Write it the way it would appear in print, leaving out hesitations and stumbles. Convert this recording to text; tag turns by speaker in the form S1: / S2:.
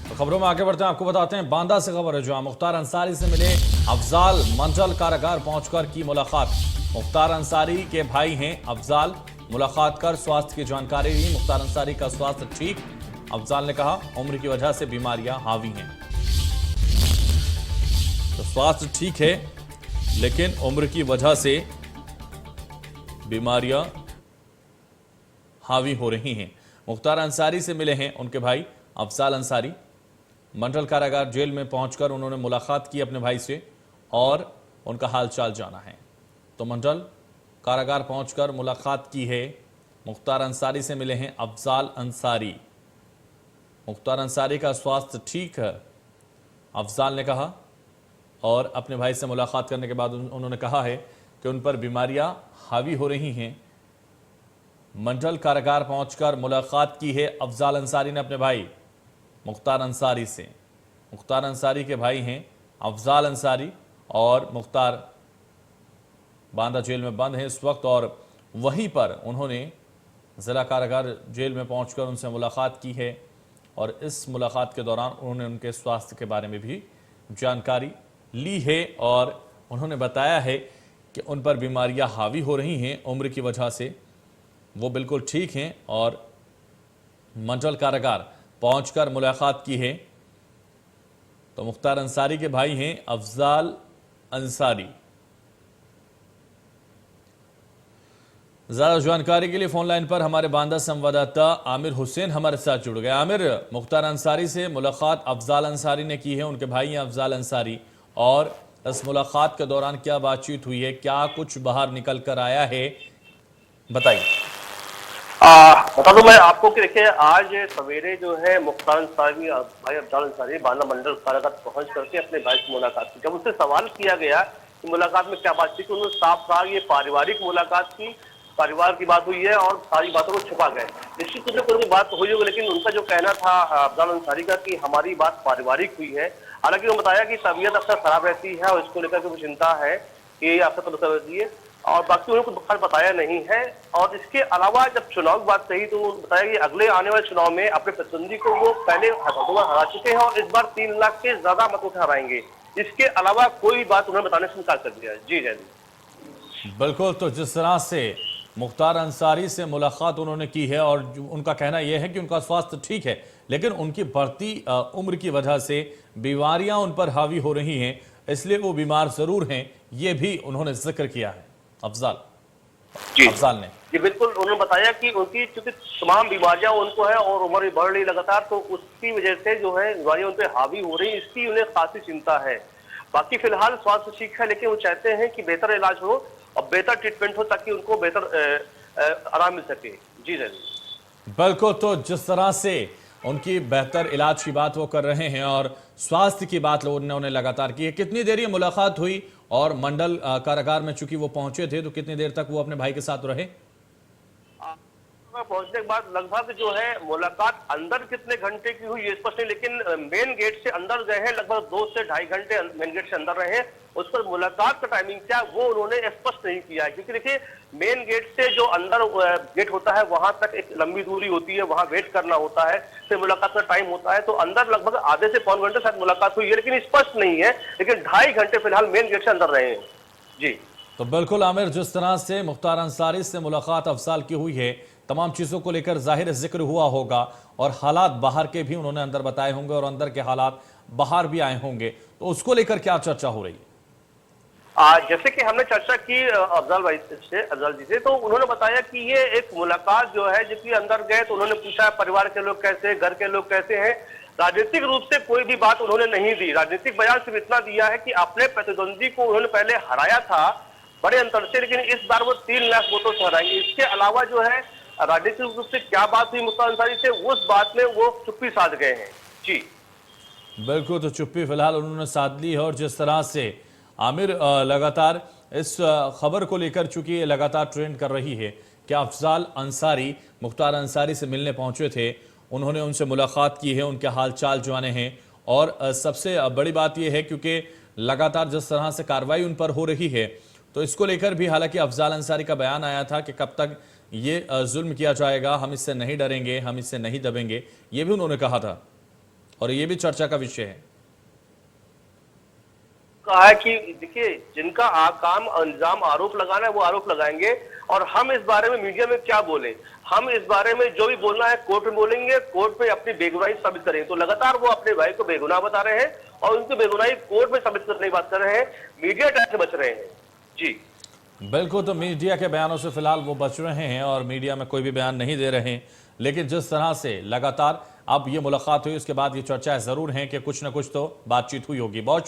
S1: तो खबरों में आगे बढ़ते हैं, आपको बताते हैं बांदा से खबर है जहां मुख्तार अंसारी से मिले अफजाल, मंडल कारागार पहुंचकर की मुलाकात। मुख्तार अंसारी के भाई हैं अफजाल, मुलाकात कर स्वास्थ्य की जानकारी दी। मुख्तार अंसारी का स्वास्थ्य ठीक, अफजाल ने कहा उम्र की वजह से बीमारियां हावी हैं। तो स्वास्थ्य ठीक है लेकिन उम्र की वजह से बीमारियां हावी हो रही हैं। मुख्तार अंसारी से मिले हैं उनके भाई अफजाल अंसारी। मंडल कारागार जेल में पहुंचकर उन्होंने मुलाकात की अपने भाई से और उनका हालचाल जाना है। तो मंडल कारागार पहुंचकर मुलाकात की है। मुख्तार अंसारी से मिले हैं अफजाल अंसारी। मुख्तार अंसारी का स्वास्थ्य ठीक है, अफजाल ने कहा, और अपने भाई से मुलाकात करने के बाद उन्होंने कहा है कि उन पर बीमारियां हावी हो रही हैं। मंडल कारागार पहुंचकर मुलाकात की है अफजाल अंसारी ने अपने भाई मुख्तार अंसारी से। मुख्तार अंसारी के भाई हैं अफजाल अंसारी और मुख्तार बांदा जेल में बंद हैं इस वक्त, और वहीं पर उन्होंने ज़िला कारागार जेल में पहुंचकर उनसे मुलाकात की है और इस मुलाकात के दौरान उन्होंने उनके स्वास्थ्य के बारे में भी जानकारी ली है और उन्होंने बताया है कि उन पर बीमारियां हावी हो रही हैं उम्र की वजह से, वो बिल्कुल ठीक हैं और मंडल कारागार पहुंचकर मुलाकात की है। तो मुख्तार अंसारी के भाई हैं अफजाल अंसारी। ज्यादा जानकारी के लिए फोन लाइन पर हमारे बांदा संवाददाता आमिर हुसैन हमारे साथ जुड़ गए। आमिर, मुख्तार अंसारी से मुलाकात अफजाल अंसारी ने की है, उनके भाई हैं अफजाल अंसारी, और इस मुलाकात के दौरान क्या बातचीत हुई है, क्या कुछ बाहर निकल कर आया है, बताइए।
S2: बता दूं मैं आपको कि देखिए आज सवेरे जो है मुख्तार अंसारी भाई अफजाल अंसारी बांदा मंडल कारागार पहुंच करके अपने भाई से मुलाकात की। जब उससे सवाल किया गया कि मुलाकात में क्या बातचीत, उन्होंने साफ कहा ये पारिवारिक मुलाकात की, परिवार की बात हुई है और सारी बातों को छुपा गए। निश्चित रूप से कोई बात हुई होगी, लेकिन उनका जो कहना था अफजाल अंसारी का कि हमारी बात पारिवारिक हुई है। हालांकि उन्होंने बताया कि तबीयत अक्सर खराब रहती है और इसको लेकर के कुछ चिंता है कि आपसे पता रही है, और बाकी उन्होंने कुछ खास बताया नहीं है। और इसके अलावा जब चुनाव की बात कही तो उन्होंने बताया कि अगले आने वाले चुनाव में अपने प्रतिद्वंदी को वो पहले हरा चुके हैं और इस बार 3 लाख के ज्यादा मतों से हराएंगे। इसके अलावा कोई भी बात उन्होंने बताने से इनकार कर दिया है। जी जय।
S1: बिल्कुल, तो जिस तरह से मुख्तार अंसारी से मुलाकात उन्होंने की है और उनका कहना यह है कि उनका स्वास्थ्य ठीक है लेकिन उनकी बढ़ती उम्र की वजह से बीमारियां उन पर हावी हो रही हैं, इसलिए वो बीमार जरूर हैं, ये भी उन्होंने जिक्र किया है अफजाल ने।
S2: जी बिल्कुल, उन्होंने बताया कि उनकी चूंकि तमाम बीमारियां उनको है और उम्र भी बढ़ रही लगातार, तो उसकी वजह से जो है बीमारियां उन पर हावी हो रही, इसकी उन्हें खासी चिंता है। बाकी फिलहाल स्वास्थ्य ठीक है, लेकिन वो चाहते हैं कि बेहतर इलाज हो और बेहतर ट्रीटमेंट हो ताकि उनको बेहतर आराम मिल सके। जी जरूर।
S1: बिल्कुल, तो जिस तरह से उनकी बेहतर इलाज की बात वो कर रहे हैं और स्वास्थ्य की बात उन्होंने लगातार की है। कितनी देर ये मुलाकात हुई और मंडल कारागार में चूंकि वो पहुंचे थे तो कितनी देर तक वो अपने भाई के साथ रहे?
S2: पहुंचने के बाद लगभग जो है मुलाकात अंदर कितने घंटे की हुई ये स्पष्ट नहीं, लेकिन मेन गेट से अंदर गए हैं, लगभग 2 से ढाई घंटे मेन गेट से अंदर रहे। उस पर मुलाकात का टाइमिंग क्या वो उन्होंने स्पष्ट नहीं किया है, क्योंकि देखिए मेन गेट से जो अंदर गेट होता है वहां तक एक लंबी दूरी होती है, वहां वेट करना होता है, फिर मुलाकात का टाइम होता है। तो अंदर लगभग आधे से पौन घंटे शायद मुलाकात हुई है, लेकिन स्पष्ट नहीं है, लेकिन 2.5 घंटे फिलहाल मेन गेट से अंदर रहे हैं। जी
S1: तो बिल्कुल आमिर, जिस तरह से मुख्तार अंसारी से मुलाकात अफजाल की हुई है, तमाम चीजों को लेकर जाहिर जिक्र हुआ होगा और हालात बाहर के भी उन्होंने अंदर बताए होंगे और अंदर के हालात बाहर भी आए होंगे, तो उसको लेकर क्या चर्चा हो रही है?
S2: जैसे कि हमने चर्चा की अफजाल जी से, तो उन्होंने बताया कि ये एक मुलाकात जो है जिसके अंदर गए तो उन्होंने पूछा परिवार के लोग कैसे, घर के लोग कैसे हैं। राजनीतिक रूप से कोई भी बात उन्होंने नहीं दी। राजनीतिक बयान सिर्फ इतना दिया है कि अपने प्रतिद्वंदी को उन्होंने पहले हराया था बड़े अंतर से, लेकिन इस बार वो 3 लाख वोटों से हराएंगे। इसके अलावा जो है राजनीतिक रूप से क्या बात हुई मुख्तार अंसारी से, उस बात में वो चुप्पी साध गए हैं। जी
S1: बिल्कुल, तो चुप्पी फिलहाल उन्होंने साध ली है। और जिस तरह से आमिर लगातार इस खबर को लेकर चूंकि ये लगातार ट्रेंड कर रही है कि अफजाल अंसारी मुख्तार अंसारी से मिलने पहुंचे थे, उन्होंने उनसे मुलाकात की है, उनके हाल चाल जाने हैं, और सबसे बड़ी बात यह है क्योंकि लगातार जिस तरह से कार्रवाई उन पर हो रही है तो इसको लेकर भी हालांकि अफजाल अंसारी का बयान आया था कि कब तक ये जुल्म किया जाएगा, हम इससे नहीं डरेंगे, हम इससे नहीं दबेंगे, ये भी उन्होंने कहा था। और ये भी चर्चा का विषय है।
S2: कहा है कि देखिए जिनका काम अंजाम आरोप लगाना है वो आरोप लगाएंगे, और हम इस बारे में मीडिया में क्या बोले, हम इस बारे में जो भी बोलना है कोर्ट में बोलेंगे, कोर्ट में अपनी बेगुनाही साबित करेंगे। तो लगातार वो अपने भाई को बेगुनाह बता रहे हैं और उनकी बेगुनाही कोर्ट में साबित करने की बात कर रहे हैं, मीडिया अटैक से बच रहे हैं। जी
S1: बिल्कुल, तो मीडिया के बयानों से फिलहाल वो बच रहे हैं और मीडिया में कोई भी बयान नहीं दे रहे हैं। लेकिन जिस तरह से लगातार अब ये मुलाकात हुई, उसके बाद ये चर्चाएं जरूर हैं कि कुछ ना कुछ तो बातचीत हुई होगी। बहुत